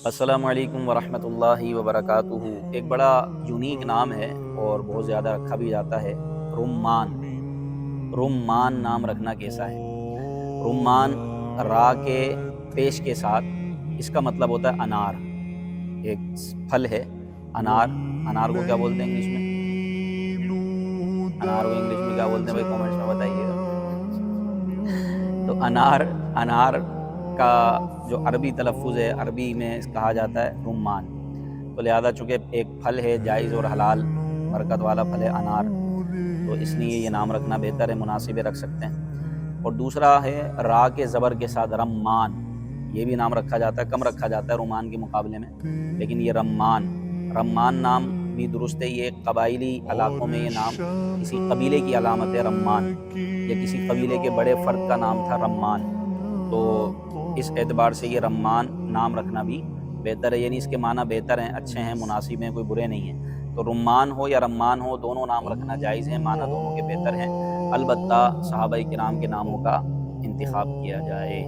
السلام علیکم ورحمۃ اللہ وبرکاتہ۔ ایک بڑا یونیک نام ہے اور بہت زیادہ رکھا بھی جاتا ہے، رمان۔ رمان نام رکھنا کیسا ہے؟ رمان را کے پیش کے ساتھ اس کا مطلب ہوتا ہے انار۔ ایک پھل ہے انار۔ انار کو کیا بولتے ہیں انگلش میں؟ انار کو انگلش میں کیا بولتے ہیں بھائی؟ کامنٹس میں بتائیے گا۔ تو انار کا جو عربی تلفظ ہے، عربی میں کہا جاتا ہے رمان۔ تو لہذا چونکہ ایک پھل ہے جائز اور حلال برکت والا پھل ہے انار، تو اس لیے یہ نام رکھنا بہتر ہے، مناسب رکھ سکتے ہیں۔ اور دوسرا ہے را کے زبر کے ساتھ رمان، یہ بھی نام رکھا جاتا ہے، کم رکھا جاتا ہے رمان کے مقابلے میں، لیکن یہ رمان نام بھی درست ہے۔ یہ قبائلی علاقوں میں یہ نام کسی قبیلے کی علامت ہے رمان، یا کسی قبیلے کے بڑے فرد کا نام تھا رمان، تو اس اعتبار سے یہ رمان نام رکھنا بھی بہتر ہے، یعنی اس کے معنی بہتر ہیں، اچھے ہیں، مناسب ہیں، کوئی برے نہیں ہیں۔ تو رمان ہو یا رمان ہو، دونوں نام رکھنا جائز ہیں، معنی دونوں کے بہتر ہیں، البتہ صحابہ کرام کے ناموں کا انتخاب کیا جائے۔